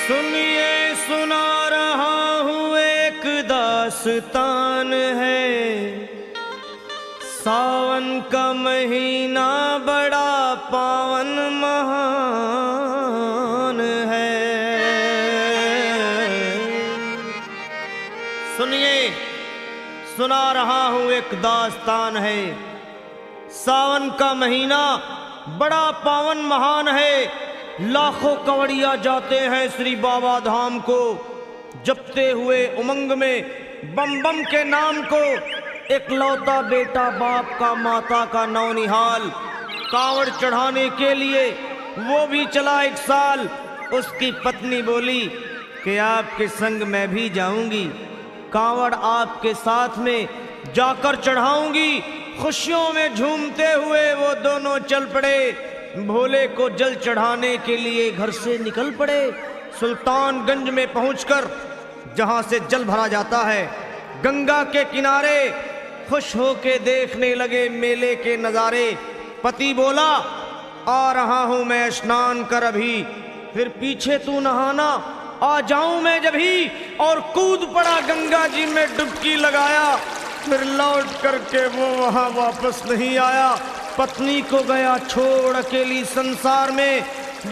सुनिए सुना रहा हूँ एक दास्तान है। सावन का महीना बड़ा पावन महान है। सुनिए सुना रहा हूँ एक दास्तान है। सावन का महीना बड़ा पावन महान है। लाखों कवड़िया जाते हैं श्री बाबा धाम को, जपते हुए उमंग में बम बम के नाम को। एक लौता बेटा बाप का माता का नौनिहाल कांवड़ चढ़ाने के लिए वो भी चला एक साल। उसकी पत्नी बोली कि आपके संग मैं भी जाऊंगी, कांवड़ आपके साथ में जाकर चढ़ाऊंगी। खुशियों में झूमते हुए वो दोनों चल पड़े। भोले को जल चढ़ाने के लिए घर से निकल पड़े। सुल्तानगंज में पहुंचकर जहां से जल भरा जाता है, गंगा के किनारे खुश होके देखने लगे मेले के नजारे। पति बोला आ रहा हूं मैं स्नान कर अभी, फिर पीछे तू नहाना आ जाऊं मैं जभी। और कूद पड़ा गंगा जी में डुबकी लगाया। फिर लौट करके वो वहां वापस नहीं आया। पत्नी को गया छोड़ अकेली संसार में।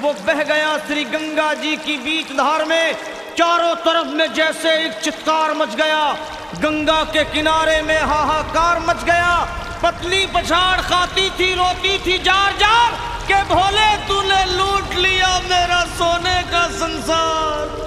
वो बह गया श्री गंगा जी की बीच धार में। चारों तरफ में जैसे एक चित्कार मच गया। गंगा के किनारे में हाहाकार मच गया। पत्नी पछाड़ खाती थी, रोती थी जार जार के भोले तूने लूट लिया मेरा सोने का संसार।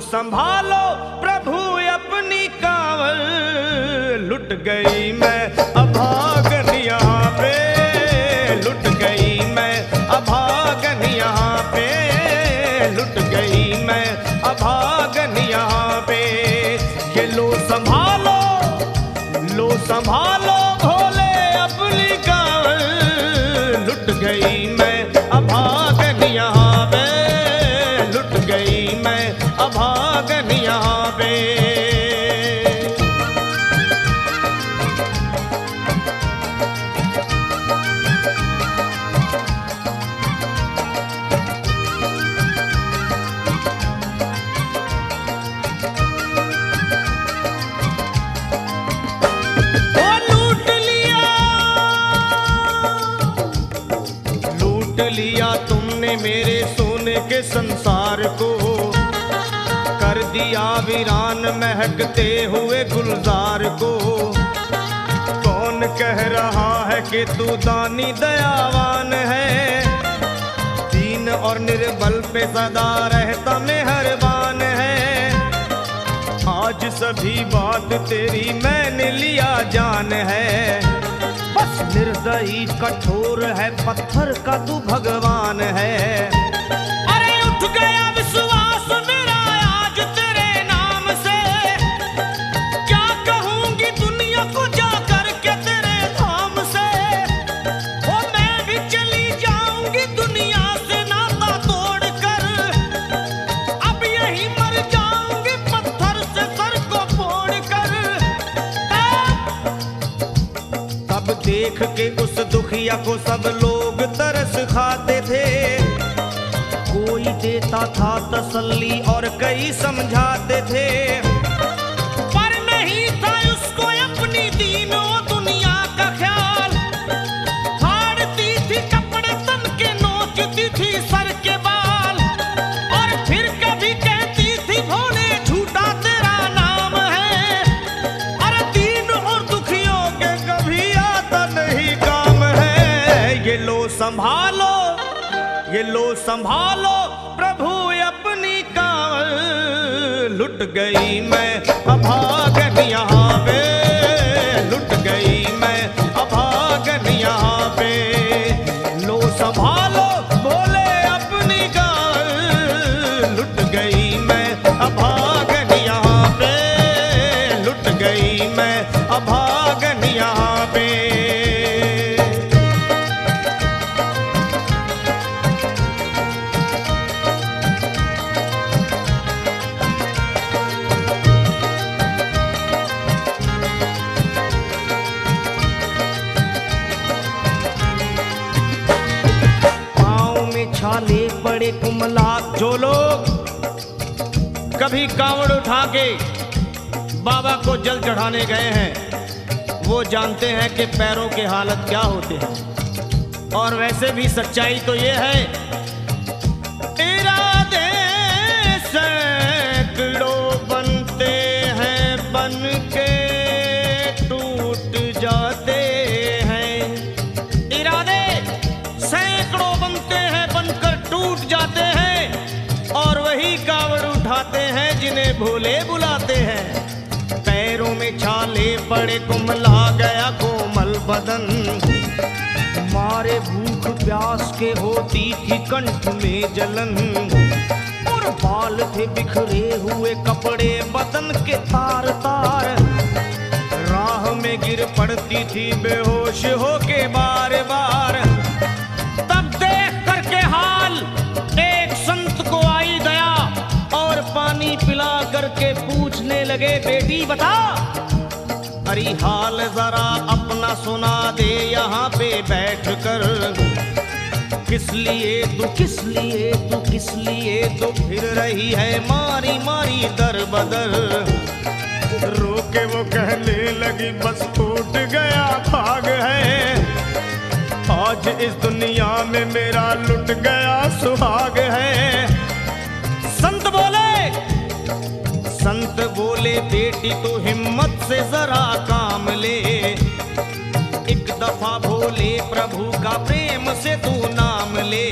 संभालो प्रभु अपनी कांवड़, लुट गई मैं अभागन यहाँ पे। लुट गई मैं अभागन यहाँ पे। लुट गई मैं अभागन यहाँ पे। ये लो संभालो भोले अपनी कांवड़, लुट गई मैं अभागन यहाँ पे। लुट गई मैं अभागन यहाँ पे। लूट लिया तुमने मेरे सोने के संसार को। कर दिया वीरान महकते हुए गुलजार को। कौन कह रहा है कि तू दानी दयावान है। दीन और निर्बल पे सदा रहता मेहरबान है। आज सभी बात तेरी मैंने लिया जान है। बस निर्दयी कठोर है पत्थर का तू भगवान है। अरे उठ गया विश्वास मेरा आज तेरे नाम से। क्या कहूंगी दुनिया को जाकर के तेरे धाम से। ओ मैं भी चली जाऊंगी दुनिया से नाता तोड़कर। अब यही मर जाऊंगी पत्थर से सर को फोड़कर। तब देख के उस दुखिया को सब लोग तरस खाते थे। कोई देता था तसल्ली और कई समझाते थे। पर नहीं था उसको अपनी दीनों दुनिया का ख्याल। फाड़ती थी कपड़े तन के, नोचती थी सर के बाल। और फिर कभी कहती थी भोले झूठा तेरा नाम है। अरे दीन और दुखियों के कभी आता नहीं काम है। ये लो संभालो प्रभु अपनी कांवड़, लुट गई मैं अभागन यहाँ पे। लुट गई मैं अभागन यहाँ छाले पड़े कुमला। जो लोग कभी कांवड़ उठा के बाबा को जल चढ़ाने गए हैं वो जानते हैं कि पैरों के हालत क्या होते हैं। और वैसे भी सच्चाई तो ये है, इरादे सैकड़ों बनते हैं बन के टूट जाते हैं। इरादे सैकड़ों बनते हैं बनकर टूट जाते हैं। और वही कावड़ उठाते हैं जिन्हें भोले बुलाते हैं। पैरों में छाले पड़े कुमला गया कोमल बदन। मारे भूख प्यास के होती थी कंठ में जलन। और बाल थे बिखरे हुए कपड़े बदन के तार तार। राह में गिर पड़ती थी बेहोश होके बार बार। तब देख करके हाल एक संत को आई दया और पानी पिला करके पूछने लगे, बेटी बता अरे हाल जरा अपना सुना दे यहाँ पे बैठ कर। किस लिए तू किस लिए तू किस लिए तो फिर रही है मारी मारी दर बदर। रोके वो कहने लगी बस टूट गया भाग है। आज इस दुनिया में मेरा लुट गया सुहाग है। संत बोले बेटी तो हिम्मत से जरा काम ले। एक दफा भोले प्रभु का प्रेम से तू नाम ले।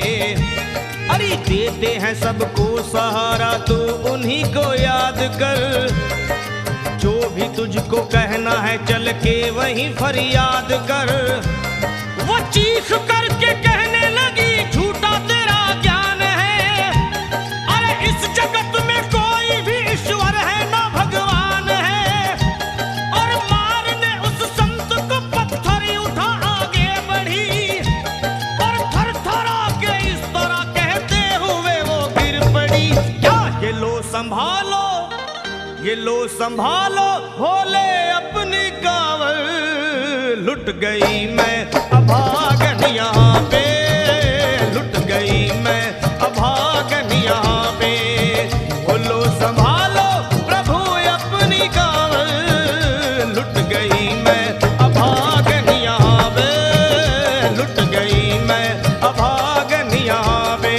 अरे देते हैं सबको सहारा तू उन्हीं को याद कर। जो भी तुझको कहना है चल के वहीं फरियाद कर। वो चीख करके कहने लगी झूठा तेरा ज्ञान है। अरे इस जगत में कोई भी ईश्वर है ना भगवान है। और मारने उस संत को पत्थर उठा आगे बढ़ी। और थर थर आके इस तरह कहते हुए वो गिर पड़ी। क्या ये लो संभालो ये लो संभालो भोले अपनी कावड़। लुट गई मैं अभागन यहाँ पे। लुट गई मैं अभागन यहाँ पे। बोलो संभालो प्रभु अपनी कावड़। लुट गई मैं अभागन यहाँ पे। लुट गई मैं अभागन यहाँ पे।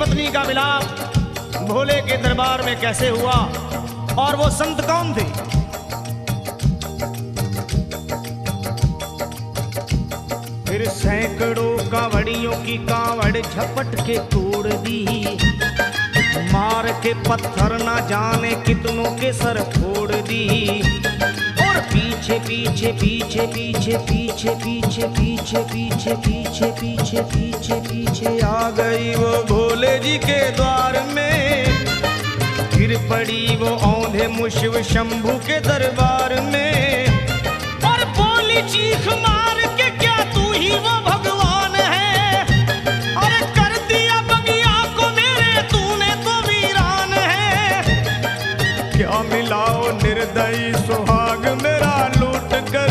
पत्नी का मिलाप भोले के दरबार में कैसे हुआ और वो संत कौन थे? फिर सैकड़ों कांवड़ियों की कांवड़ झपट के तोड़ दी। मार के पत्थर ना जाने कितनों के सर फोड़ दी। और पीछे पीछे पीछे पीछे पीछे पीछे पीछे पीछे पीछे पीछे पीछे पीछे आ गई वो भोले जी के द्वार में। फिर पड़ी वो औंधे मुशिव शंभू के दरबार में। और बोली चीख मार के क्या तू ही वो भगवान है? अरे कर दिया बगिया को मेरे तूने तो वीरान है। क्या मिलाओ निर्दयी सुहाग मेरा लूट कर।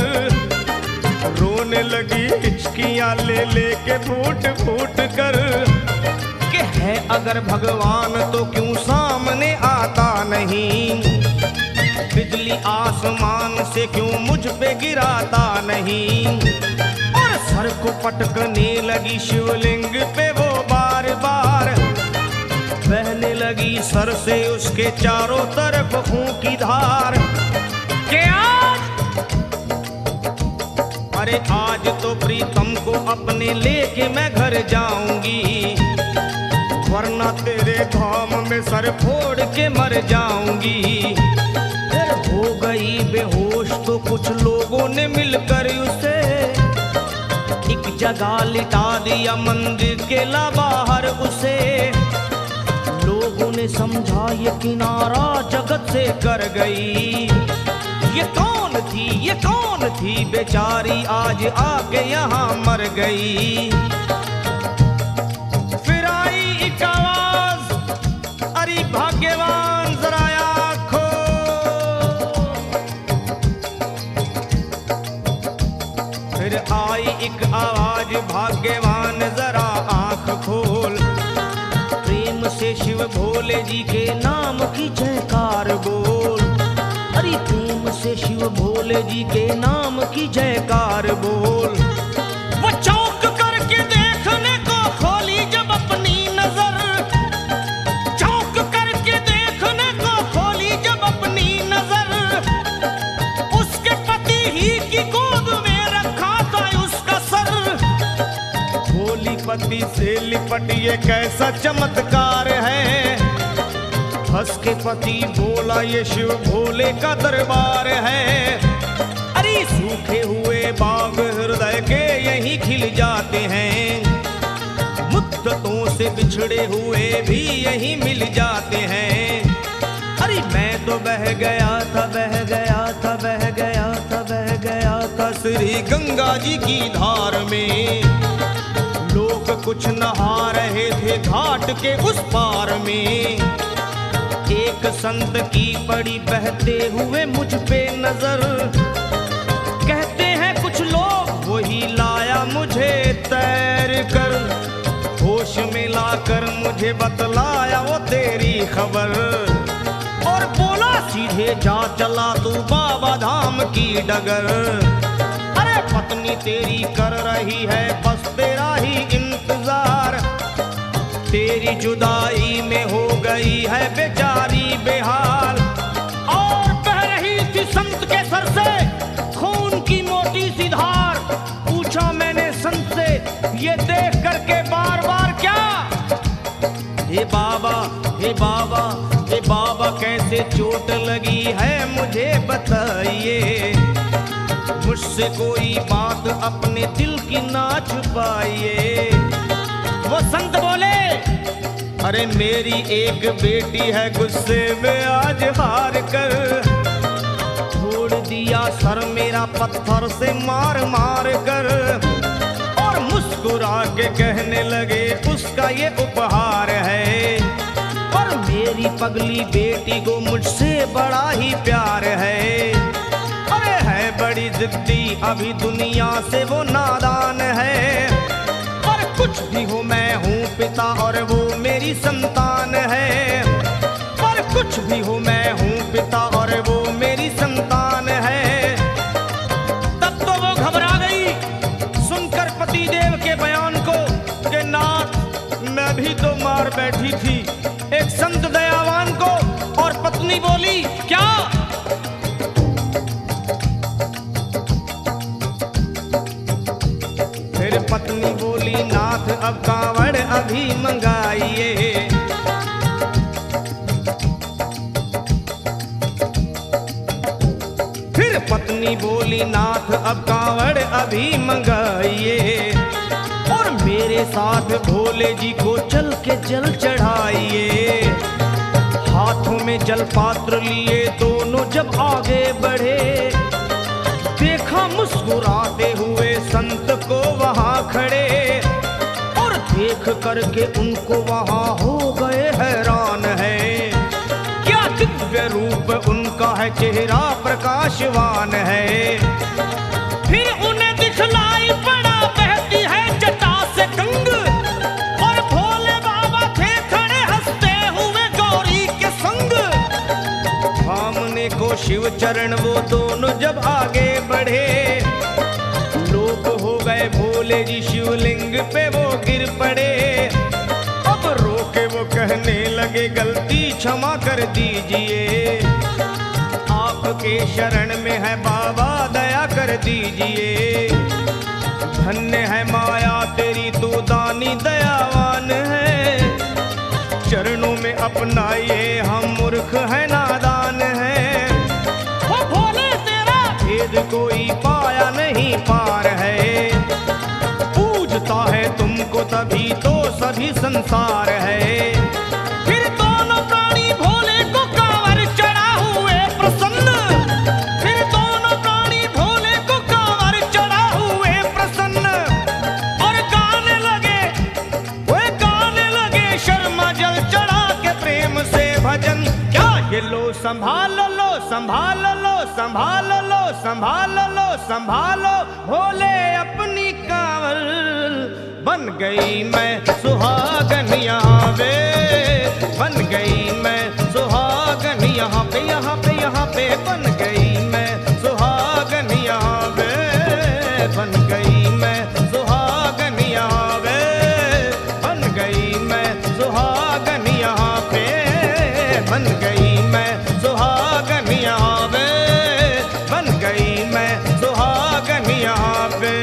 रोने लगी हिचकियां ले लेके फूट फूट कर। कि है अगर भगवान तो क्यों सामने आता नहीं? बिजली आसमान से क्यों मुझ पे गिराता नहीं? और सर को पटकने लगी शिवलिंग पे वो बार बार। बहने लगी सर से उसके चारों तरफ खून की धार। के अरे आज तो प्रीतम को अपने लेके मैं घर जाऊंगी। वरना तेरे धाम में सर फोड़ के मर जाऊंगी। फिर हो जगह लिटा दिया मंदिर के ला बाहर उसे। लोगों ने समझा ये किनारा जगत से कर गई। ये कौन थी बेचारी आज आके यहाँ मर गई। फिर आई एक आवाज, अरे भाग्यवान जरा आँखों। फिर आई एक आवाज, भाग्यवान जरा आँख खोल। प्रेम से शिव भोले जी के नाम की जयकार बोल। अरे प्रेम से शिव भोले जी के नाम की जयकार बोल। वो चौंक करके देखने को खोली जब अपनी नजर। चौंक करके देखने को खोली जब अपनी नजर। उसके पति ही की गोद में रखा था उसका सर। भोली पति से लिपट ये कैसा चमत्कार है। हंस के पति बोला ये शिव भोले का दरबार है। अरे सूखे हुए बाग हृदय के यहीं खिल जाते हैं। मुद्दतों से बिछड़े हुए भी यहीं मिल जाते हैं। अरे मैं तो बह गया था श्री गंगा जी की धार में। लोग कुछ नहा रहे थे घाट के उस पार में। एक संत की पड़ी बहते हुए मुझ पे नजर। कहते हैं कुछ लोग वही लाया मुझे तैर कर। होश में लाकर मुझे बतलाया वो तेरी खबर। और बोला सीधे जा चला तू बाबा धाम की डगर। अरे पत्नी तेरी कर रही है बस तेरा ही इंतजार। तेरी जुदाई में हो गई है बेचारी बेहाल। और बह रही थी संत के सर से खून की मोटी सी धार। पूछा मैंने संत से ये देख करके बार बार क्या। हे बाबा हे बाबा हे बाबा कैसे चोट लगी है मुझे बताइए। मुझसे कोई बात अपने दिल की ना छुपाइए। वो संत बोले अरे मेरी एक बेटी है गुस्से में आज हार कर। छोड़ दिया सर मेरा पत्थर से मार मार कर। और मुस्कुरा के कहने लगे उसका ये उपहार है। और मेरी पगली बेटी को मुझसे बड़ा ही प्यार है। अरे है बड़ी जिद्दी अभी दुनिया से वो नादान है। कुछ भी हो मैं हूँ पिता और वो मेरी संतान है। पर कुछ भी हो मैं हूँ पिता और वो मेरी संतान है। तब तो वो घबरा गई सुनकर पति देव के बयान को कि नाथ मैं भी तो मार बैठी थी एक संत दयावान को। और पत्नी बोली क्या। फिर पत्नी बोली नाथ अब कांवड़ अभी मंगाइए। फिर पत्नी बोली नाथ अब कांवड़ अभी मंगाइए। और मेरे साथ भोले जी को चल के जल चढ़ाइए। हाथों में जल पात्र लिए दोनों जब आगे बढ़े। देखा मुस्कुराते हुए संत को वहां खड़े। और देख करके उनको वहां हो गए हैरान है। क्या दिव्य रूप उनका है चेहरा प्रकाशवान है। फिर उन्हें दिखलाई पड़ा बहती है जटा से गंग। और भोले बाबा थे खड़े हंसते हुए गौरी के संग। सामने को शिव चरण वो दोनों जब आगे बढ़े। लोग हो गए भोले जी शिवलिंग पे वो गिर पड़े। अब रोके वो कहने लगे गलती क्षमा कर दीजिए। आपके शरण में है बाबा दया कर दीजिए। धन्य है माया तेरी तू दानी दयावान है। चरणों में अपनाइए हम मूर्ख है नादान है। वो भोले तेरा भेद कोई पाया नहीं पार है। पूज तभी तो सभी संसार है। फिर दोनों प्राणी भोले को कांवर चढ़ा हुए प्रसन्न, फिर दोनों प्राणी भोले को कांवर चढ़ा हुए प्रसन्न, और गाने लगे, वे गाने लगे शर्मा जल चढ़ा के प्रेम से भजन। क्या ये लो संभाल लो संभाल लो संभाल लो संभाल लो संभालो भोले अपनी कांवर, बन गई मैं सुहागन यहाँ वे, बन गई मैं सुहागन यहाँ पे यहाँ पे यहाँ पे, बन गई मैं सुहागन यहाँ वे, बन गई मैं सुहागन यहाँ वे, बन गई मैं सुहागन यहाँ पे, बन गई मैं सुहागन यहाँ पे, बन गई मैं सुहागन यहाँ पे।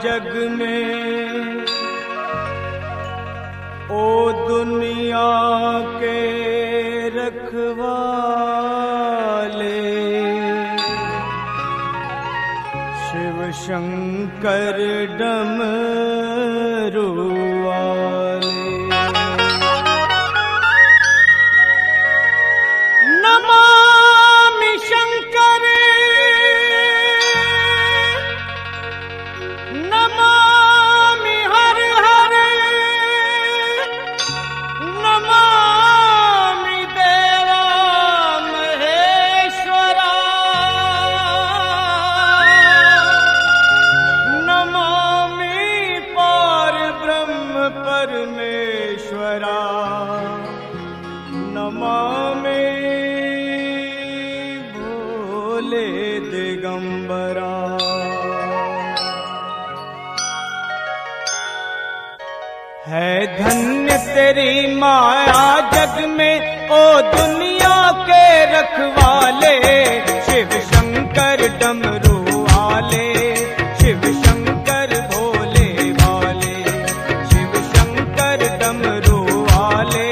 जग में ओ दुनिया के रखवाले, शिव शंकर डमरू वाले। नमामि शंकर नमामि हर हर नमामि देवा महेश्वरा, नमामि पार ब्रह्म परमेश्वरा, नमामि भोले दिगंबरा। है धन्य तेरी माया जग में ओ दुनिया के रखवाले, शिव शंकर डमरू वाले, शिव शंकर भोले वाले, शिव शंकर डमरू वाले,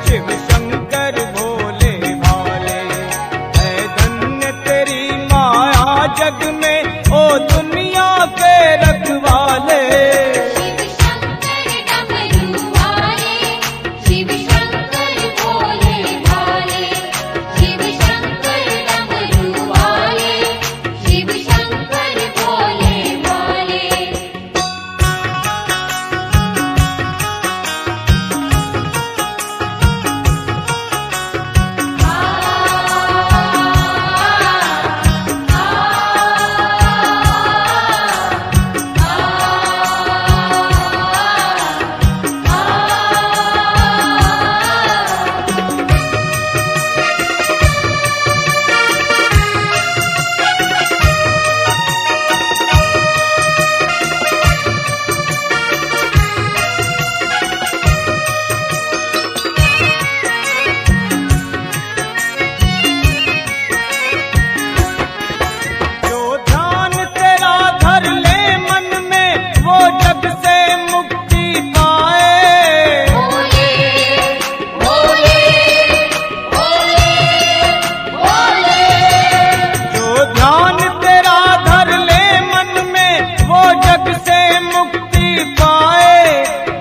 शिव शंकर भोले वाले। है धन्य तेरी माया जग में ओ दुनिया के रखवाले,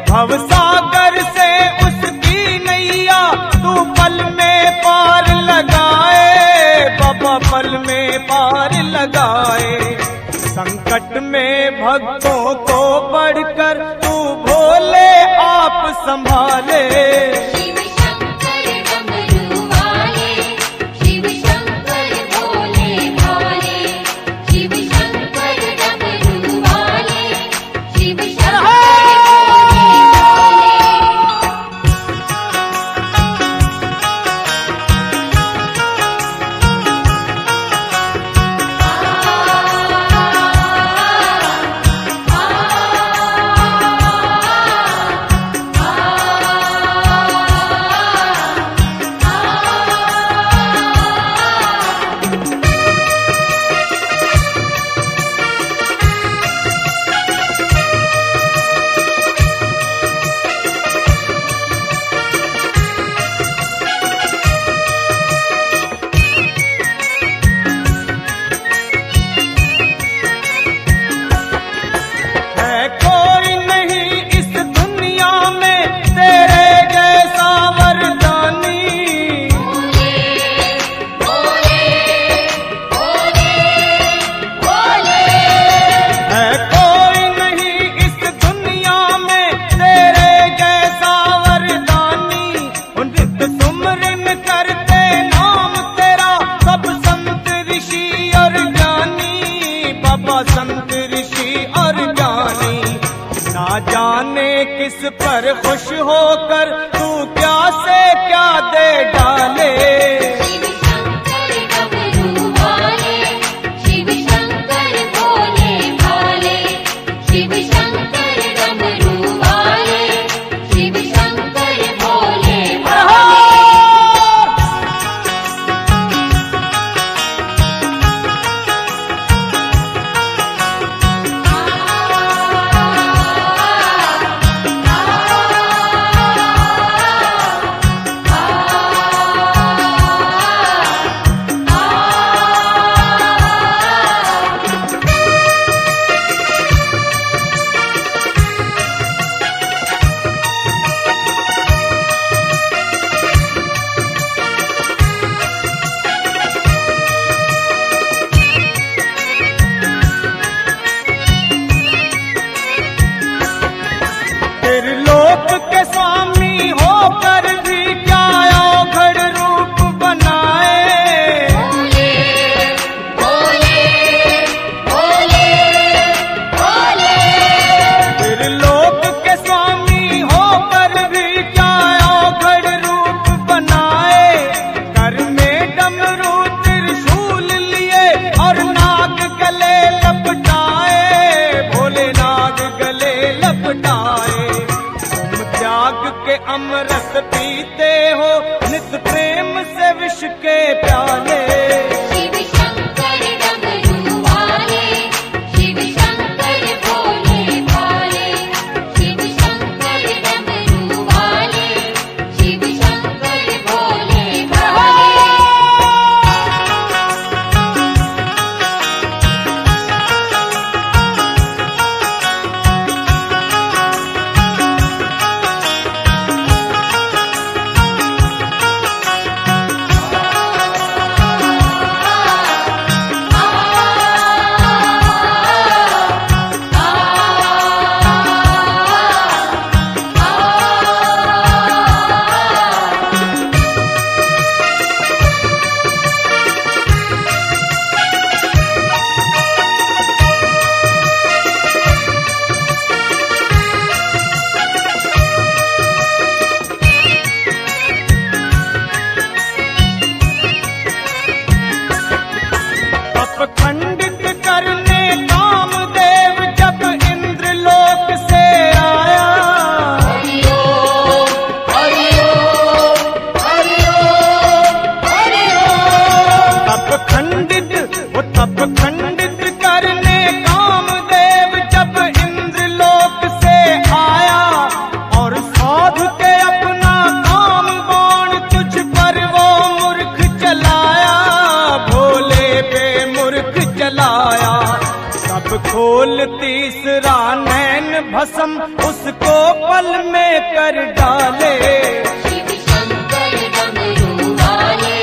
भवसागर से उसकी नैया तू पल में पार लगाए, बाबा पल में पार लगाए। संकट में भक्तों को बढ़कर तू भोले आप संभाले, शिव शंकर डमरू वाले, शिव शंकर भोले भाले, शिव शंकर डमरू वाले, शिव शंकर भोले भाले। संत ऋषि और ज्ञानी, ना जाने किस पर खुश होकर तू क्या से क्या दे डाले। शिव शंकर डमरू वाले, शिव शंकर भोले भाले, शिव शंकर डमरू वाले, शिव शंकर भोले भाले। खोल तीसरा नैन भस्म उसको पल में कर डाले। शिव शंकर डमरू वाले,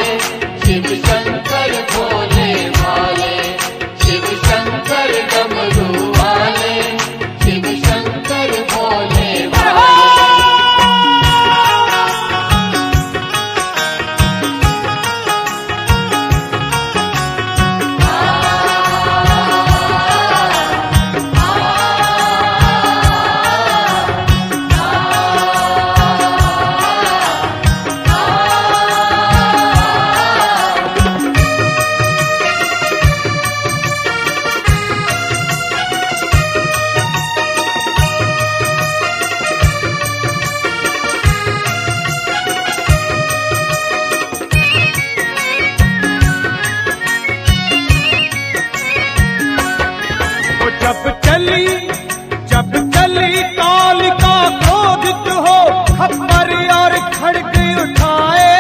शिव शंकर भोले भाले, शिव शंकर डमरू वाले, शिव शंकर भोले भाले। जब चली कालिका क्रोधित हो खप्पर और खड़ग उठाए।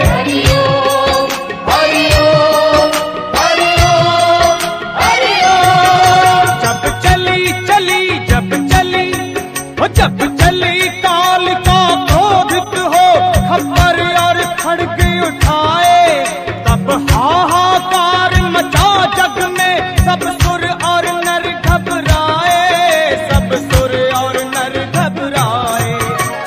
हरिओम हरिओम हरिओम हरिओम। जब चली कालिका क्रोधित हो खप्पर और खड़ग उठाए। तब हाहाकार मचा जग में, सब सुर और नर घबराए, सब सुर और नर घबराए।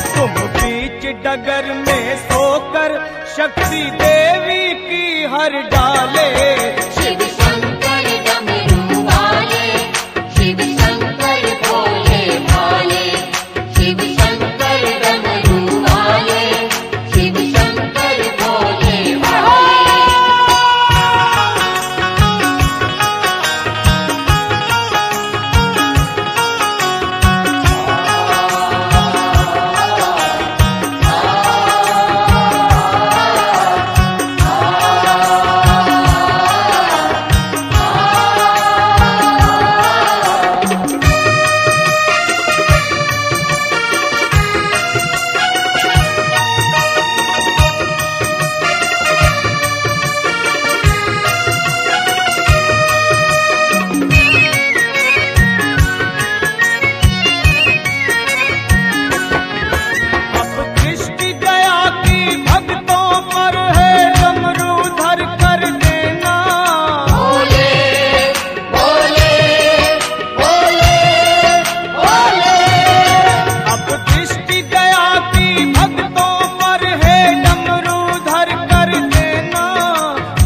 तुम बीच डगर में सोकर शक्ति देवी की हर डाले। शिव शंकर डमरू वाले, शिव शंकर भोले भाले, शिव शंकर डमरू वाले, शिव शंकर भोले भाले।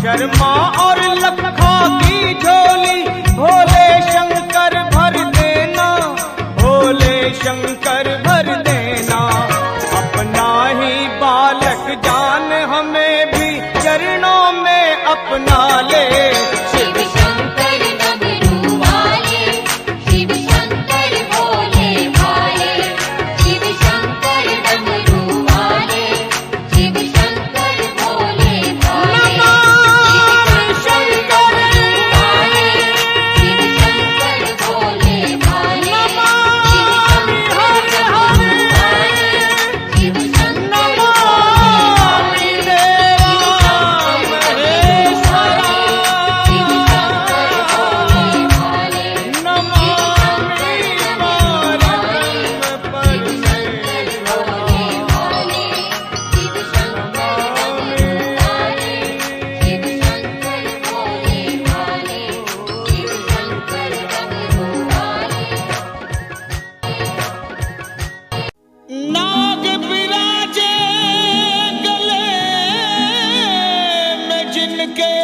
शर्मा और लखा की झोली भोले शंकर भर देना, भोले शंकर भर देना। अपना ही बालक जान हमें भी चरणों में अपना ले। शिव शंकर डमरू वाले, शिव शंकर भोले भाले, शिव शंकर डमरू वाले, शिव शंकर भोले भाले। नाग विराजे गले में जिनके,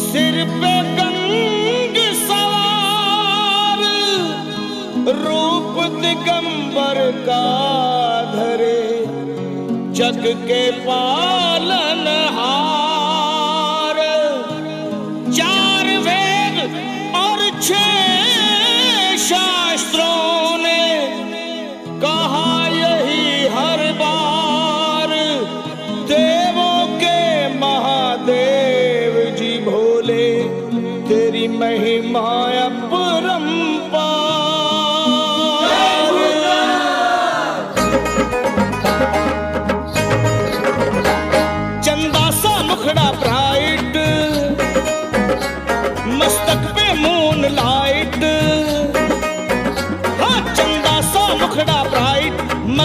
सिर पे गंग सवार, रूप दिगंबर का धरे, जग के पालनहार। चार वेद और 6 शास्त्रों ने कहा यही हर बार, देवों के महादेव जी भोले, तेरी महिमा अपरंपार। चंदा सा मुखड़ा ब्राइट, मस्तक पे मून लाइट,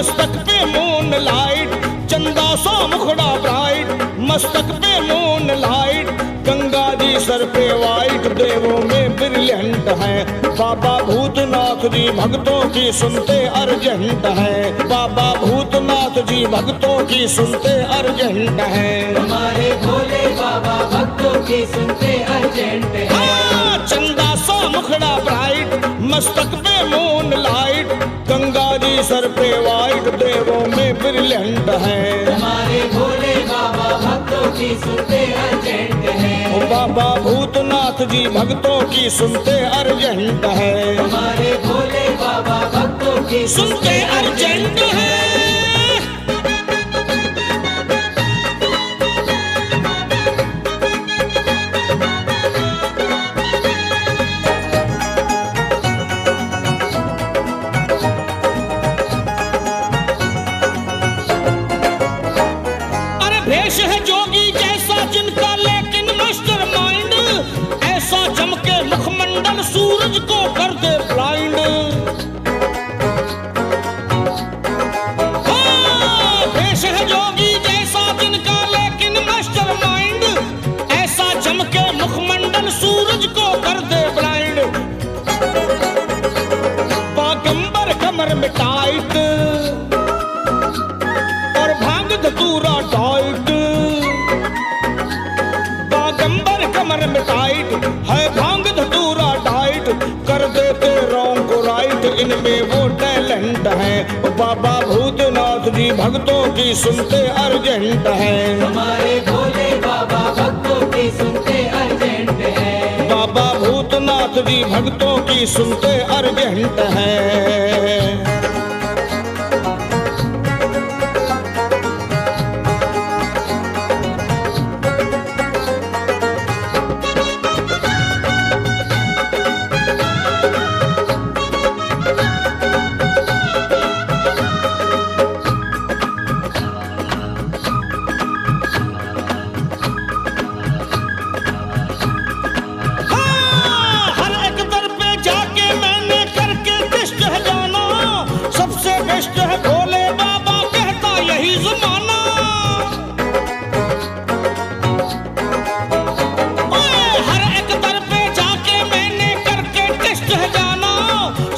मस्तक पे मून लाइट, चंदा सा मुखड़ा ब्राइट, मस्तक पे moon light, Ganga ji sir पे वाइट, देवों में ब्रिलियंट है बाबा भूतनाथ जी, भक्तों की सुनते अर्जेंट है, बाबा भूतनाथ जी भक्तों की सुनते अर्जेंट है, हमारे भोले बाबा भक्तों की सुनते अर्जेंट है। हाँ, चंदा सा मुखड़ा ब्राइट, मस्तक पे moon light, Ganga ji sir पे वाइट, देवों में ब्रिलियंट है, हमारे भोले बाबा भक्तों की सुनते अर्जेंट है। बाबा भूतनाथ जी भक्तों की सुनते अर्जेंट है, हमारे भोले बाबा भक्तों की सुनते अर्जेंट है। अरे भेष है जोगी जैसा जिनका, लेकिन मास्टर माइंड ऐसा चमके मुखमंडल, सूरज को कर दे ब्लाइंड। हाँ, भेष है जोगी जैसा जिनका, लेकिन मास्टर माइंड ऐसा चमके मुखमंडल, सूरज को कर दे ब्लाइंड। बागंबर कमर में टाइट और भांग धतूरा टाइट, बागंबर कमर में टाइट है, भांग धतूरा टाइट, कर देते रॉन्ग को राइट, इनमें वो टैलेंट है, बाबा भूतनाथ जी भक्तों की सुनते अर्जेंट है, हमारे भोले बाबा भक्तों की सुनते अर्जेंट है। बाबा भूतनाथ जी भक्तों की सुनते अर्जेंट है। हर एक दर पे जाके मैंने करके टेस्ट है जाना, सबसे बेस्ट है भोले बाबा कहता यही जमाना। ओए, हर एक दर पे जाके मैंने करके टेस्ट है जाना,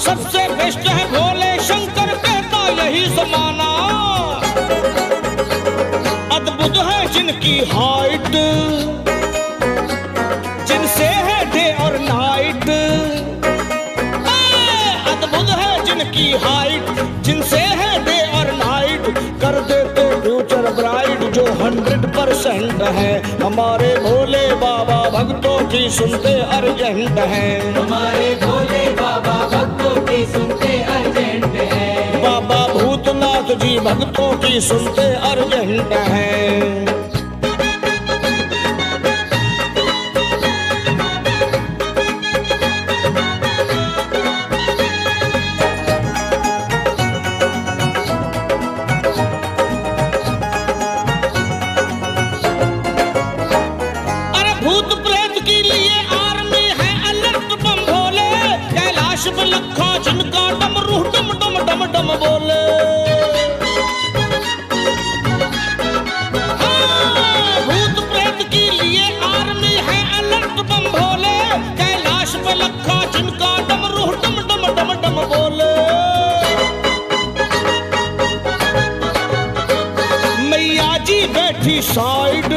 सबसे बेस्ट है भोले शंकर कहता यही जमाना। अद्भुत है जिनकी हाइट, जिनसे है डे और नाइट, अद्भुत है जिनकी हाइट, जिनसे है डे और नाइट, कर देते फ्यूचर ब्राइट, जो 100% है, हमारे भोले बाबा भक्तों की सुनते अर्जेंट है, हमारे भोले बाबा भक्तों की सुनते अर्जेंट है। बाबा भूतनाथ जी भक्तों की सुनते अर्जेंट है। भूत प्रेत के लिए आर्मी है अलर्ट बम भोले, कैलाश पे लखा जिनका डमरू डम डम डम डम बोले। हाँ, भूत प्रेत के लिए आर्मी है अलर्ट बम भोले, कैलाश पे लखा जिनका डमरू डम डम डम डम बोले। मैया जी बैठी साइड,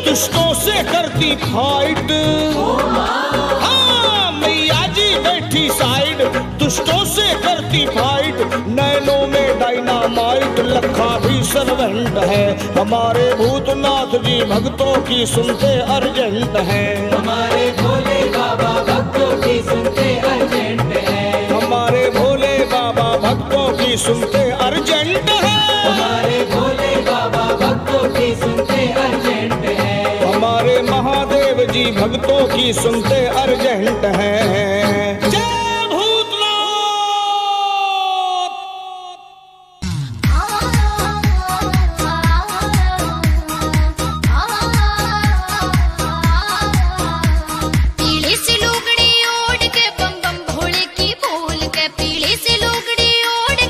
दुष्टों से करती फाइट। हाँ, मैया जी बैठी साइड, दुष्टों से करती फाइट, नैनों में डायनामाइट, लखा भी सर्वेंट है, हमारे भूतनाथ जी भक्तों की सुनते अर्जेंट है, हमारे भोले बाबा भक्तों की सुनते अर्जेंट है। हमारे भोले बाबा भक्तों की सुनते अर्जेंट है, हमारे भोले बाबा भक्तों की सुनते अर्जेंट है। हमारे महादेव जी भक्तों की सुनते अर्जेंट है। जय भूतनाथ। पीले से लुगड़ी ओढ़ के बम बम भोले की बोल के, पीले से लुगड़ी ओढ़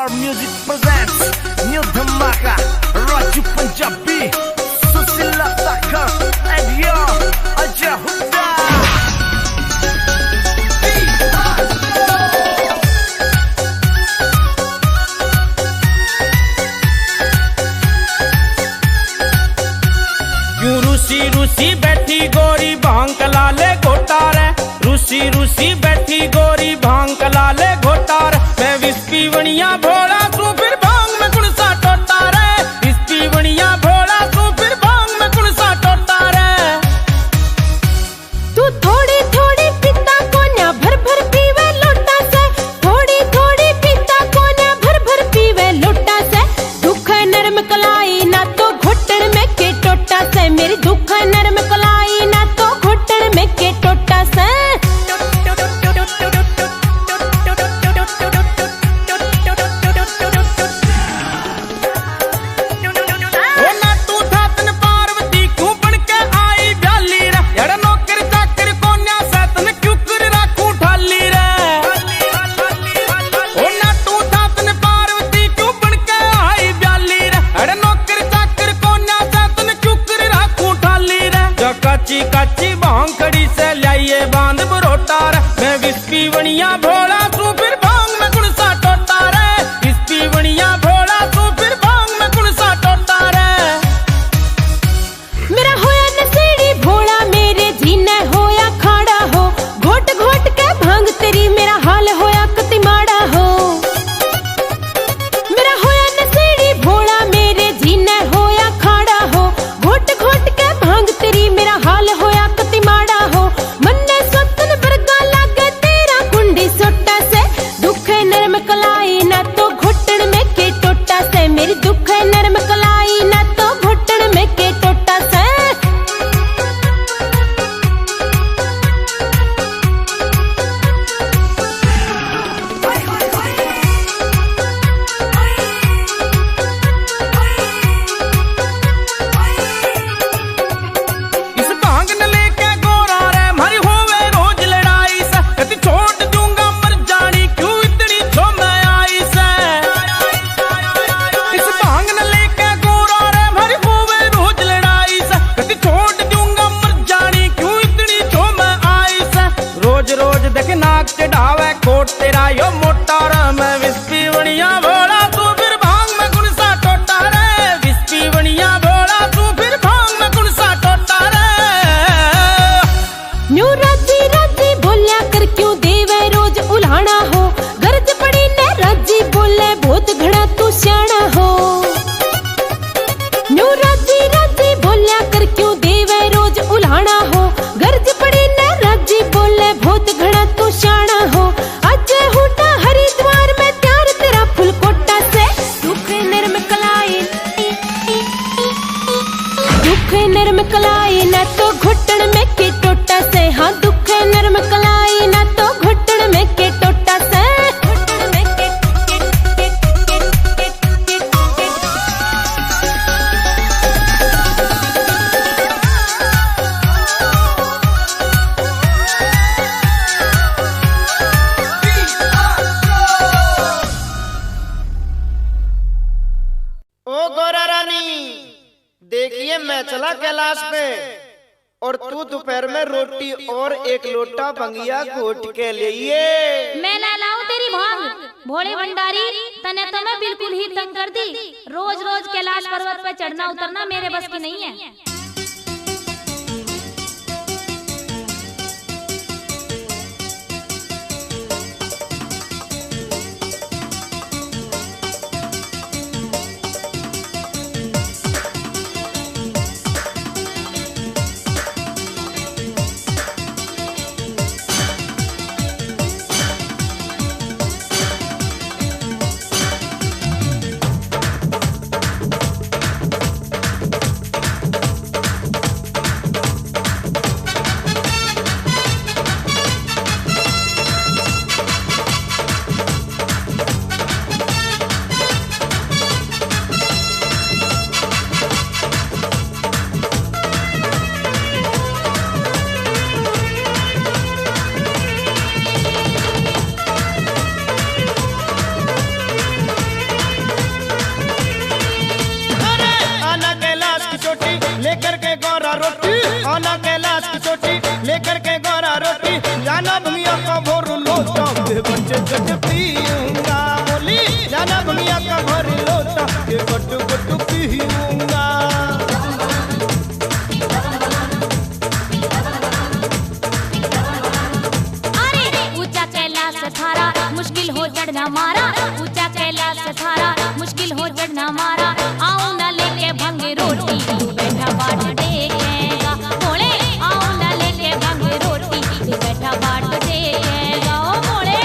Star Music presents New Dhamaka, Raju Punjabi, Susila Thakur, and yo, Ajay Hooda. क्यों रूसी रूसी बैठी गोरी भांग कला ले घोटार है, रूसी रूसी बैठी गोरी भांग कला ले घोटार। मैं विस्की बनिया भोला तू फिर भांग में कुण सा टोटा रे, विस्की बनिया भोला तू फिर भांग में कुण सा टोटा रे। तू थोड़ी थोड़ी पीता कोन्या भर भर पीवे लोटा से, थोड़ी थोड़ी पीता कोन्या भर भर पीवे लोटा से। दुख नरम कलाई ना तो घुटन में के टोटा से, मेरी दुख नरम कलाई ना तो घुटन में के टोटा से। काची काची भांग खड़ी से लाइए बांध बरोटार। मैं विस्की बनिया भोला तू फिर भांग में कुण सा टोटा रे, विस्की बनिया भोला तू फिर भांग में कुण सा टोटा रे। मेरा होया नसेड़ी भोला मेरे जीने होया खाड़ा हो, घोट घोट के भांग तेरी मेरा हाल होया कति माड़ा हो। मेरा होया नसेड़ी भोला मेरे जीने होया खाड़ा हो, घोट घोट के भांग तेरी मेरा हाल होया कति माड़ा हो। मन्ने सोतन बरगा लागे तेरा कुंडी सोटा से, दुख नरम कलाई ना तो घुटन में के टोटा से, मेरी दुख नरम कलाई ना तो घुटन में के टोटा से। इस भांग न लेके गोरा रे मरी होवे रोज लड़ाई से, कति छोड़ दूंगा मर जानी क्यों इतनी छो मैं आई से। इस भांग न लेके गोरा रे मरी होवे रोज लड़ाई से, कति छोड़ दूंगा मर जानी क्यों इतनी छो मैं आई से। रोज रोज देख नाक चढ़ावे कोट तेरा यो मोटा रे, मैं विस्की बनिया भोला तू फिर भांग में कुण सा टोटा रे, विस्की बनिया भोला तू फिर भांग में कुण सा टोटा रे। न्यू राजी राजी बोलिया कर क्यों देवे रोज उल्हाना हो, गरज पड़ी ने राजी बोले बहुत घड़ा तू स्याना हो। न्यू राजी राजी बोलिया कर क्यों देवे रोज उल्हाना हो, गरज पड़ी ने राजी बोले बहुत घड़ा तू स्याना हो। अजय हुडा हरिद्वार में त्यार तेरा फुल कोटा से, दुख नरम कलाई दुख नरम कलाई ना तो घुटन में के टोटा से। हाँ दुख नरम कलाई ना तो घुटन में के टोटा से। घुटन में के ओ गोरा रानी, देखिए मैं चला कैलाश पे और तू दोपहर में रोटी और एक लोटा भंगिया घोट के लिए। मैं ना लाऊं तेरी भांग भोले भंडारी, तने तो मैं बिल्कुल ही तंग कर दी। रोज रोज कैलाश पर्वत पे चढ़ना उतरना मेरे बस की नहीं है। भोर लोटा के गट गट पीऊंगा। बोली जाना भंगिया का भोर लोटा के गट गट पीऊंगा। ऊंचा कैलाश थारा मुश्किल हो चढ़ना मारा, ऊंचा कैलाश थारा मुश्किल हो चढ़ना मारा। आऊं न लेके भंग रोटी तू बैठा बाट देखेगा। भोले आऊं न लेके भंग रोटी तू बैठा बाट देखेगा। ओ भोले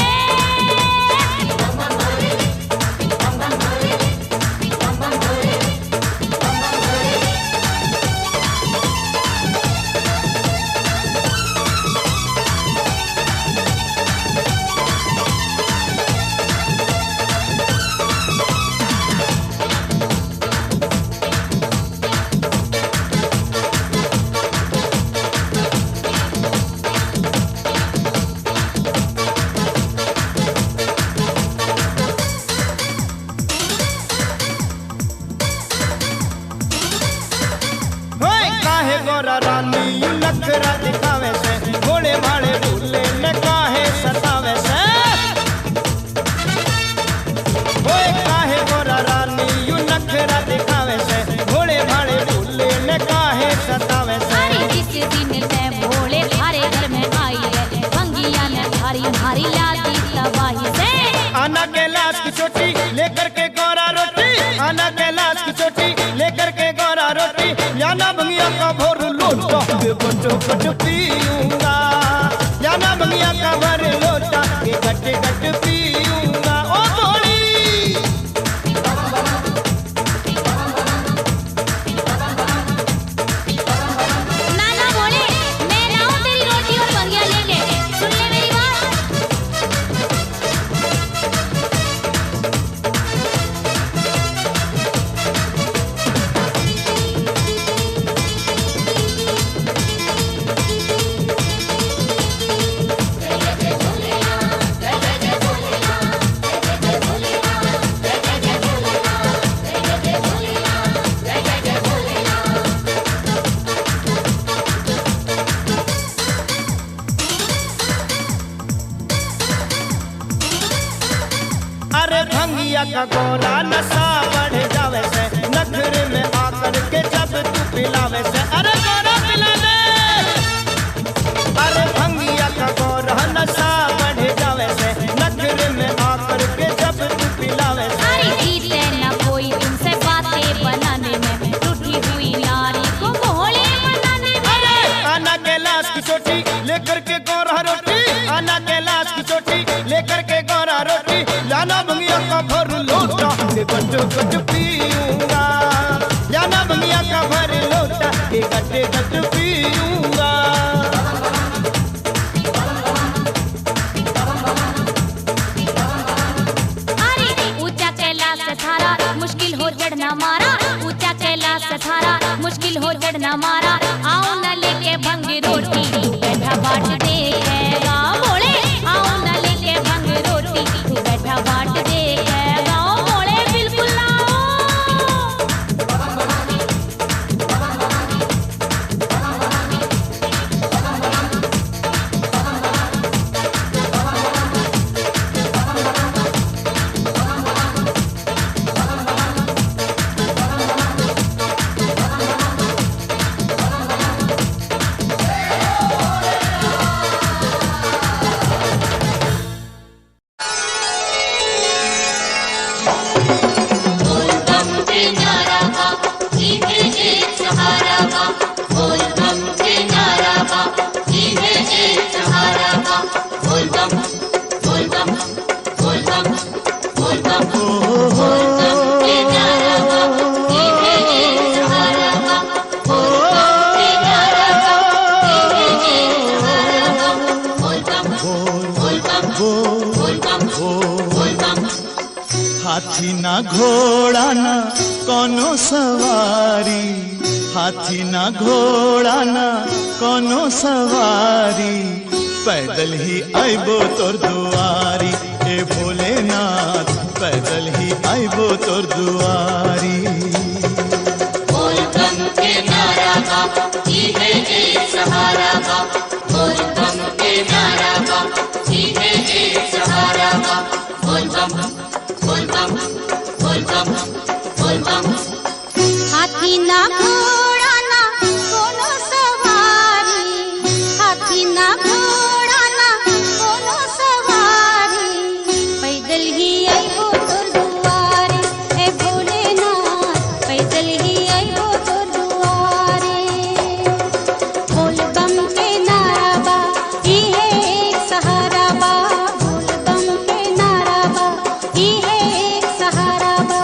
गोरा रानी नखरा दिखावे से, घोड़े भाड़े भूले न काहे सतावे से। ओए काहे गोरा रानी यू नखरा दिखावे से, घोड़े भाड़े भूले न काहे सतावे से। अरे जिस दिन मैं भोले थारे घर में आई है, भंगिया ने थारी भारी लादी तबाही से। आना कैलाश की चोटी लेकर के गोरा रोटी, आना कैलाश की चोटी लेकर के गोरा रोटी। जाना भंगिया का भोर लोटा के गट गट पीऊंगा। जाना भंगिया का भर लोटा के गट गट पीऊंगा। ओ भोली नाना भोले मैं लाऊं तेरी रोटी और भंगिया लेके, सुन ले मेरी बात। अरे भंगिया का गोरा नशा बढ़ जावे से, नखरे में आकर के जब तू पिलावे से। अरे गोरा पिला दे। अरे भंगिया का गोरा नशा बढ़ जावे से, नखरे में आकर के जब तू पिलावे से। अरे जीते न कोई तुमसे बातें बनाने में, टूटी हुई नारी को भोले बनाने में। आना कैलाश की चोटी लेकर के गोरा रोटी, आना कैलाश की चोटी लेकर के गोरा रोटी। जाना भंगिया का भर लोटा के गट गट पीऊंगा। जाना भंगिया का भर लोटा के गट गट पीऊंगा। अरे ऊंचा कैलाश थारा मुश्किल हो चढ़ना मारा, ऊंचा कैलाश थारा मुश्किल हो चढ़ना मारा। आऊं न लेके भंग रोटी तू बैठा बाट देखेगा। भोले आऊं न लेके भंग रोटी तू बैठा बाट देखेगा। ओ भोले बिल्कुल आओ। हाथी ना घोड़ा ना कोनो सवारी, हाथी ना घोड़ा ना कोनो सवारी, पैदल ही आइबो तोर दुआरी। ए भोलेनाथ पैदल ही आइबो तोर दुआरी। बोल बम के नारा बा, ई है एक सहारा बा। बोल बम के नारा बा, ई हाथी ना घोड़ा ना कोनो सवारी, हाथी ना घोड़ा ना कोनो सवारी, पैदल ही आइबो तोर दुआरे ए भोलेनाथ, पैदल ही आइबो तोर दुआरे। बोल बम के नारा बा इहे एक सहारा बा, बोल बम के नारा बा इहे एक सहारा बा।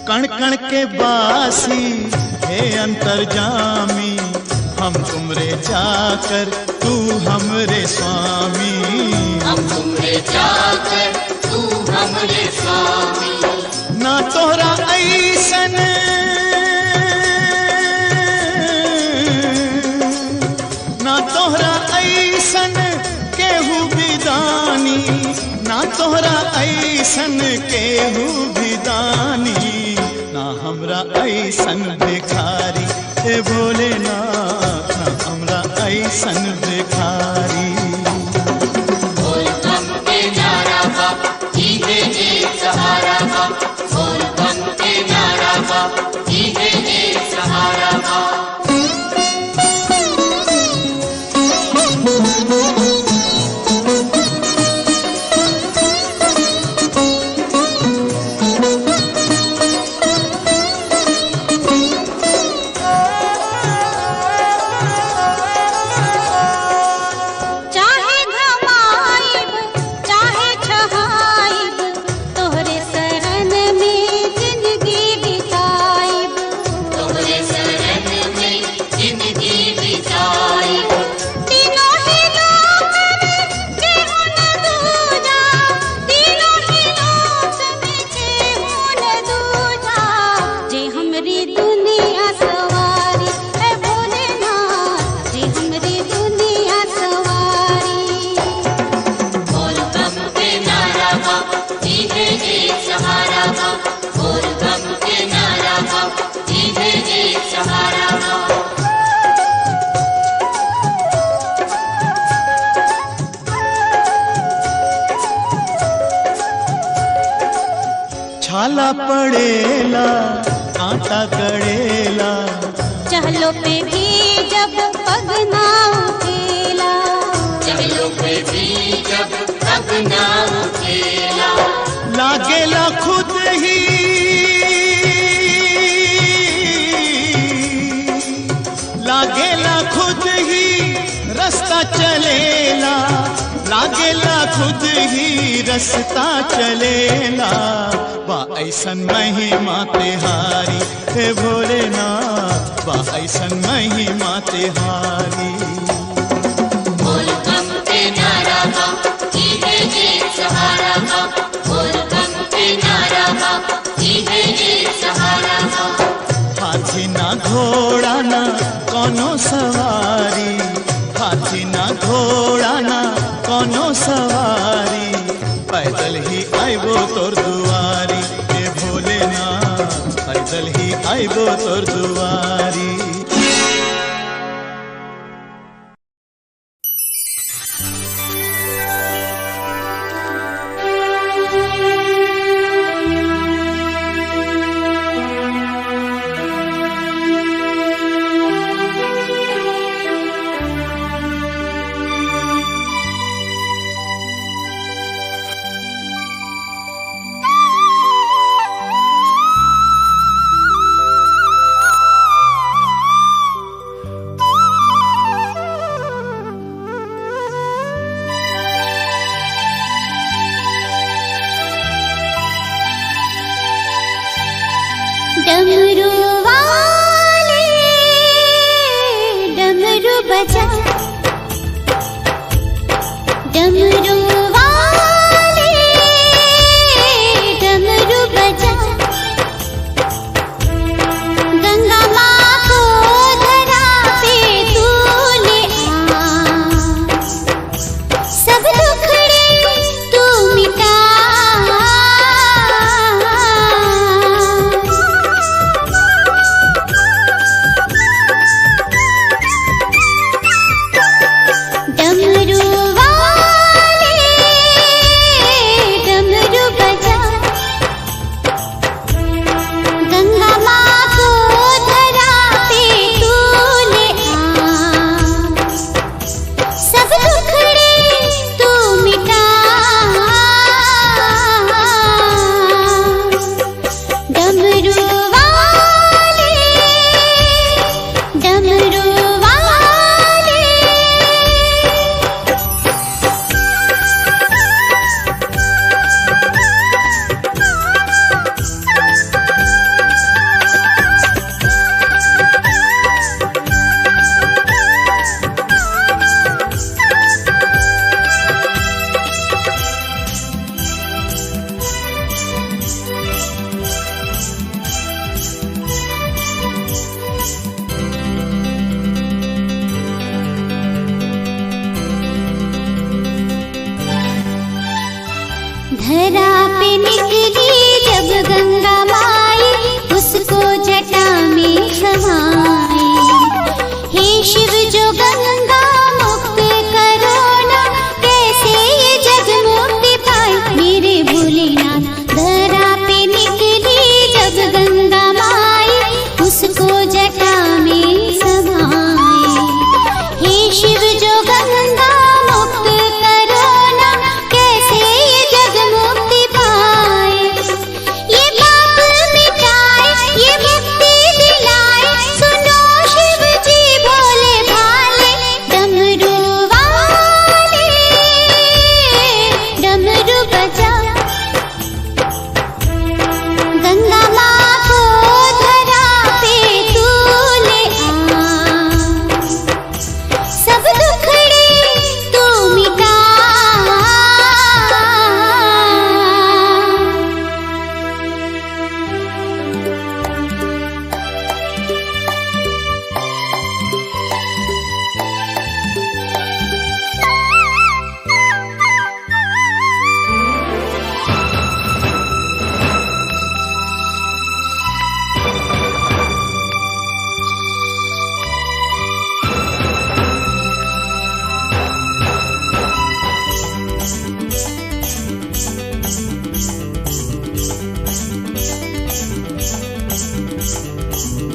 कण कण के बासी हे अंतर्जामी, हम तुमरे चाकर तू हमरे स्वामी। हम तुमरे चाकर तू हमरे स्वामी। ना तोहरा ऐसन ना तोहरा ऐसन केहू विदानी, ना तोहरा ऐसन केहू विदानी, ना हमरा ऐसन भिखारी ए भोलेनाथ, ना हमरा ऐसन भिखारी। बोल बम के नारा बा इहे एक सहारा बा, बोल बम के नारा बा इहे एक सहारा बा। चाहे घमाइब चाहे छहाइब, तोहरे शरण में जिंदगी बिताइब, तोहरे शरण में जिंदगी बिताइब। तीनों ही लोक में केहू न दूजा, तीनों ही लोक में केहू न दूजा, जे हमरी दुनिया सवारी ए भोलेनाथ, जे हमरी दुनिया सवारी। बोल बम के नारा बा इहे एक सहारा बा, बोल बम के नारा बा इहे एक सहारा बा। छाला पड़ेला कांटा गड़ेला, चहलो पे भी जब पग ना उठेला, चहलो पे भी जब पग ना उठेला, लागेला खुद ही लागेला खुद ही रास्ता चलेला, लागेला खुद ही रास्ता चलेला। बा ऐसन महिमा तेहारी हे भोलेनाथ, बा ऐसन महिमा तेहारी। बोल बम के नारा बा इहे एक सहारा बा, बोल बम के नारा बा इहे एक सहारा बा। हाथी ना घोड़ा ना कोनो सवारी, हाथी ना घोड़ा ना कोनो सवारी, पैदल ही आइबो तोर दुआरी ए भोलेनाथ, पैदल ही आइबो तोर दुआरी।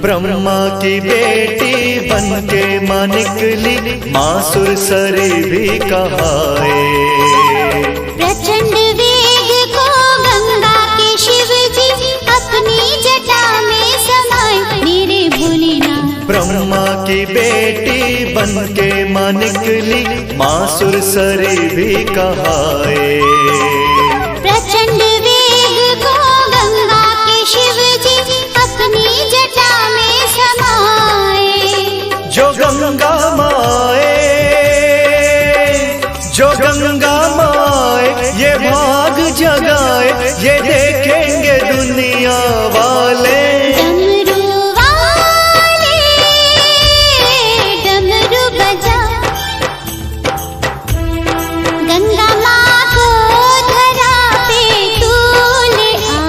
ब्रह्मा की बेटी बन के माँ निकली, माँ सुरसरी भी कहाए। प्रचंड वेग को गंगा के शिव जी अपनी जटा में समाए मेरे भोलेनाथ। ब्रह्मा की बेटी बन के माँ निकली, माँ सुरसरी भी कहाए। प्रचंड वेग को गंगा के शिव जी अपनी जटा में समाए। जो गंगा माए, जो गंगा माए, ये भाग जगाए, ये देखेंगे दुनिया वाले। डमरू वाले डमरू बजा, गंगा माँ को धरा पे तू ले आ,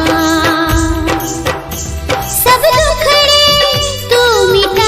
सब दुखड़े तू मिटा।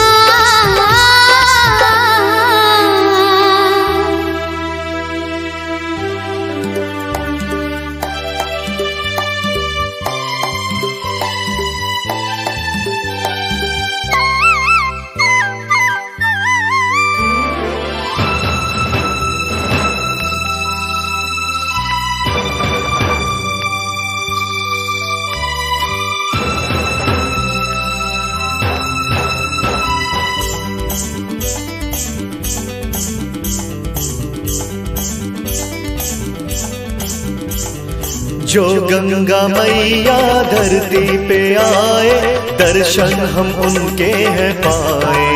जो गंगा मैया धरती पे आए, दर्शन हम उनके हैं पाए।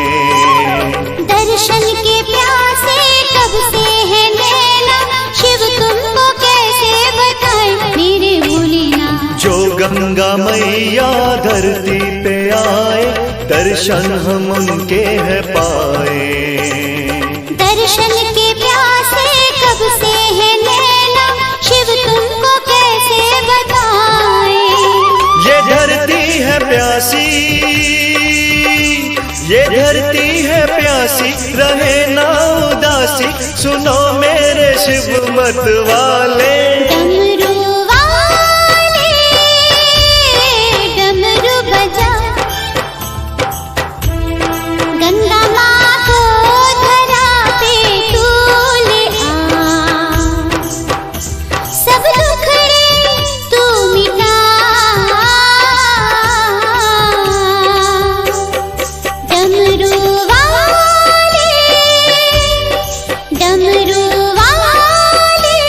दर्शन के प्यासे कब से है नैना, शिव तुमको कैसे बताए मेरे भोलेनाथ। जो गंगा मैया धरती पे आए, दर्शन हम उनके हैं पाए। दर्शन के प्यासे कब से है नैना, शिव तुमको कैसे बताए। ये धरती है प्यासी, ये धरती है प्यासी, रहे ना उदासी, सुनो मेरे शिव मत वाले। डमरू वाले डमरू बजा, गंगा माँ को धरा पे तू ले आ, सब दुखड़े तू मिटा। डमरू वाले डमरू वाले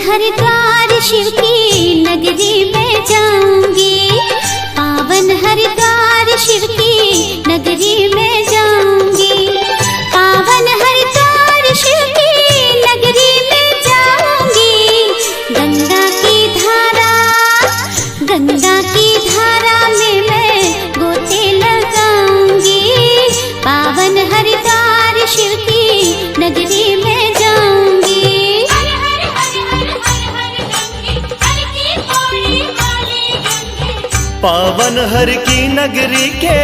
हरिद्वार शिव की नगरी में जाऊंगी, पावन हरिद्वार शिव की नगरी में जाऊंगी, पावन हरिद्वार शिव की नगरी में जाऊंगी। गंगा की धारा में मैं गोते लगाऊंगी, पावन हरिद्वार शिव की नगरी में जाऊंगी। पावन हर की नगरी के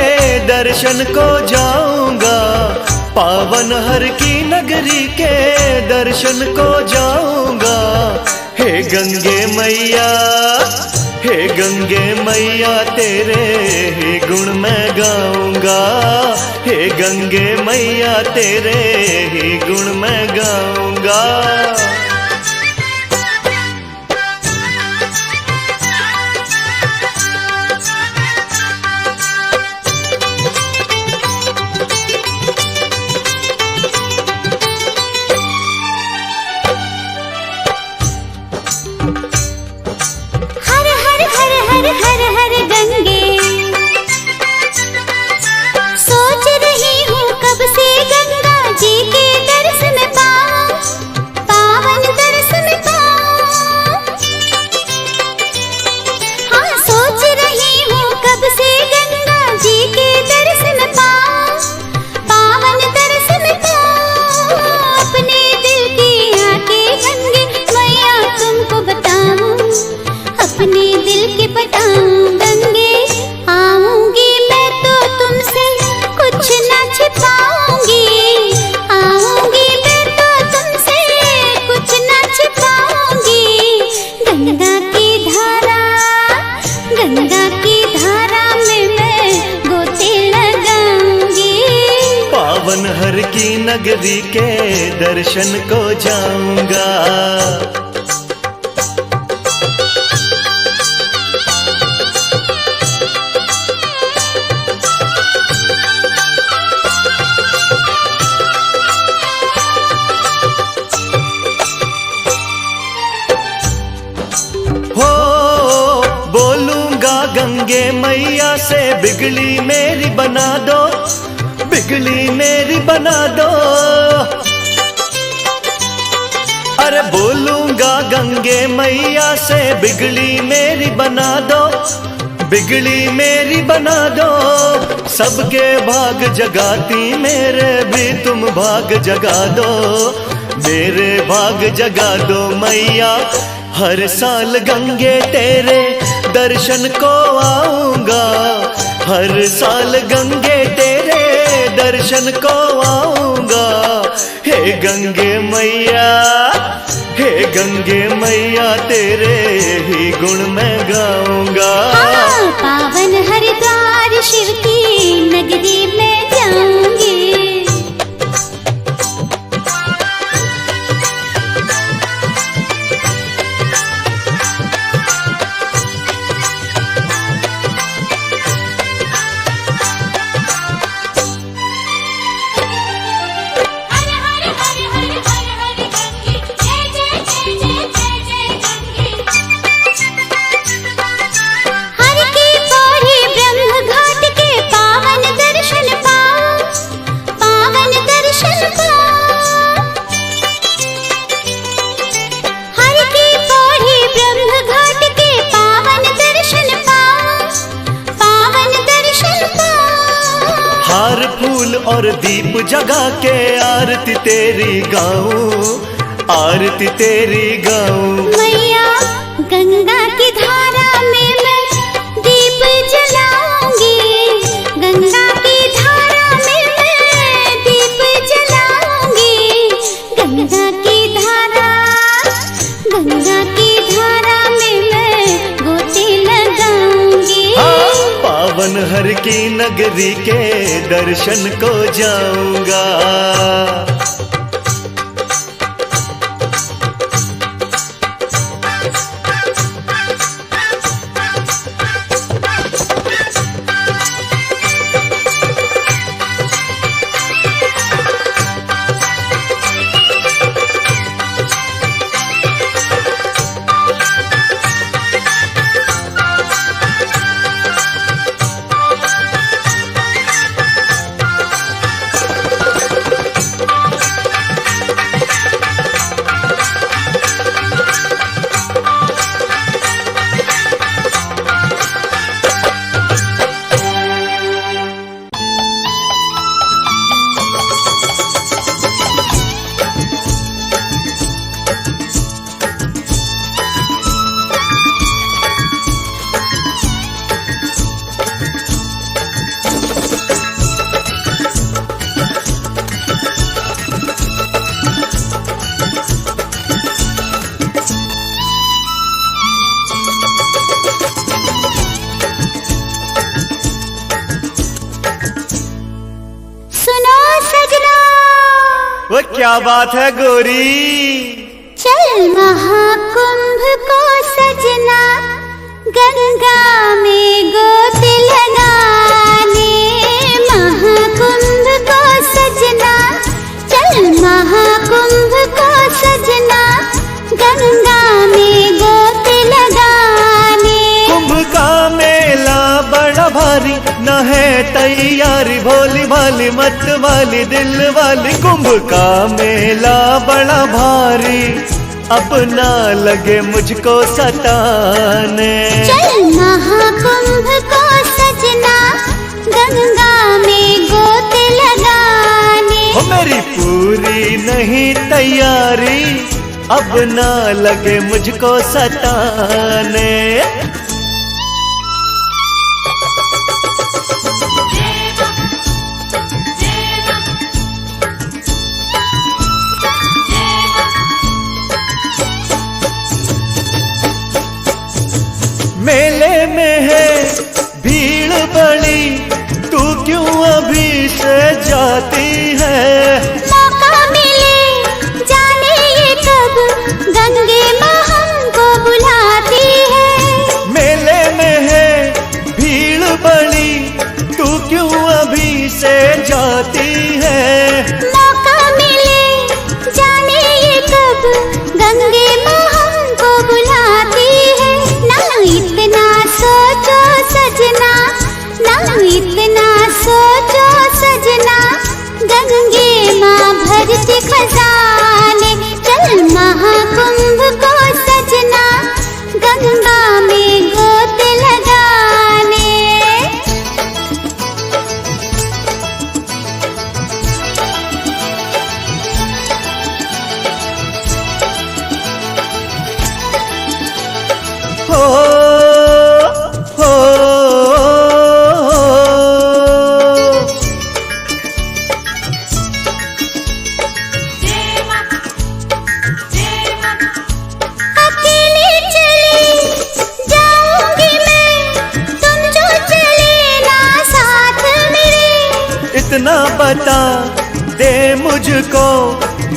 दर्शन को जाऊंगा, पावन हर की नगरी के दर्शन को जाऊंगा। हे गंगे मैया, हे गंगे मैया तेरे ही गुण मैं गाऊंगा, हे गंगे मैया तेरे ही गुण मैं गाऊंगा। नगरी के दर्शन को जाऊंगा। हो बोलूंगा गंगे मैया से बिगड़ी मेरी बना दो, बिगड़ी मेरी बना दो। अरे बोलूंगा गंगे मैया से बिगड़ी मेरी बना दो, बिगड़ी मेरी बना दो। सबके भाग जगाती मेरे भी तुम भाग जगा दो, मेरे भाग जगा दो मैया। हर साल गंगे तेरे दर्शन को आऊंगा, हर साल गंगे तेरे दर्शन को आऊंगा। हे गंगे मैया, हे गंगे मैया तेरे ही गुण मैं गाऊंगा। पावन हरिद्वार शिव की नगरी में जाऊंगी। हार फूल और दीप जगा के आरती तेरी गाऊं, आरती तेरी गाऊं। मैया गंगा की धारा में मैं दीप जलाऊंगी, गंगा की धारा में मैं दीप जलाऊंगी। गंगा की धारा में मैं गोते लगाऊंगी। पावन हर की नगरी के दर्शन को जाऊंगा। वो क्या बात है गोरी। चल महाकुंभ को सजना, गंगा में गोते लगाने। महाकुंभ को सजना, चल महाकुंभ को सजना, गंगा में गोते लगाने। कुंभ का मेला बड़ा भारी, न है तैयारी भोली भाली मत वाली दिल वाली। कुंभ का मेला बड़ा भारी, अब ना लगे मुझको सताने। चल महाकुंभ को सजना, गंगा में गोते लगाने। हो मेरी पूरी नहीं तैयारी, अब ना लगे मुझको सताने। मेले में है भीड़ बड़ी, तू क्यों अभी से जाती है। मौका मिले जाने ये कब, गंगे माँ हमको बुलाती है। मेले में है भीड़ बड़ी, तू क्यों अभी से जाती है। मौका मिले जाने ये कब, गंगे माँ हमको बुलाती है। ना इतना सोचो सजना, ना इतना सोचो सजना, गंगे माँ भरती खजाने। चल महाकुंभ को सजना, गंगा में गोते लगाने। हो हो अकेले चली जाऊंगी मैं, तुम जो चले ना साथ मेरे। इतना बता दे मुझको,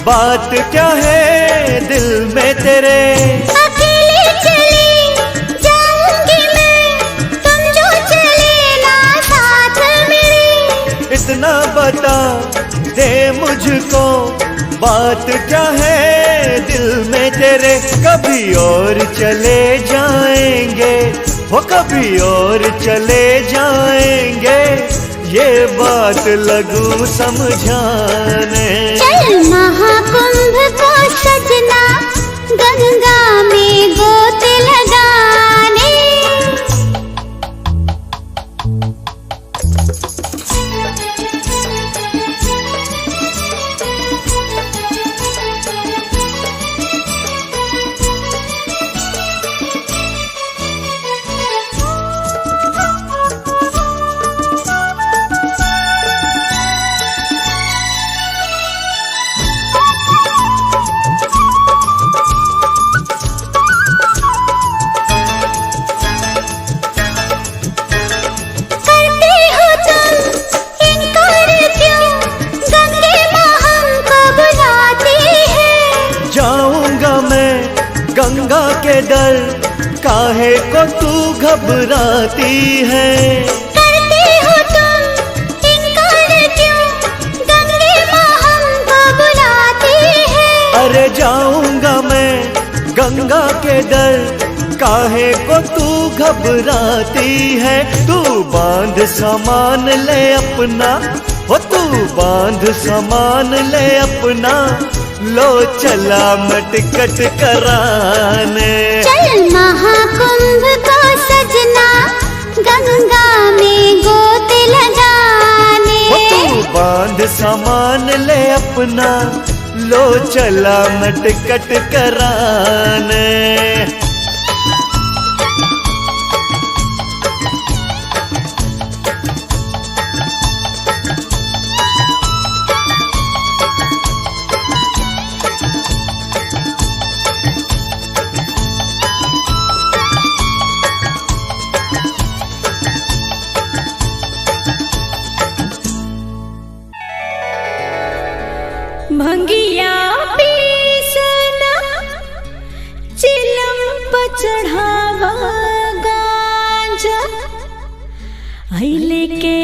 बात क्या है दिल में तेरे। अकेले चली जाऊंगी मैं, तुम जो चले ना साथ मेरे। इतना बता दे मुझको, बात क्या है दिल में तेरे। कभी और चले जाएंगे, वो कभी और चले जाएंगे, ये बात लगू समझाने। चल महाकुंभ को सजना, गंगा में गोते लगाने। गंगा के डर काहे को तू घबराती है। करते हो तुम इनकार क्यों, गंगे माँ हमको बुलाती है। अरे जाऊंगा मैं गंगा के डर काहे को तू घबराती है। तू बांध सामान ले अपना, हो तू बांध सामान ले अपना, लो चला मैं टिकट कराने। चल महाकुंभ को सजना, गंगा में गोते लगाने। हो तू बांध सामान ले अपना, लो चला मैं टिकट कराने। भंगिया पीसना चिलम पर चढ़ावा गांजा आइले के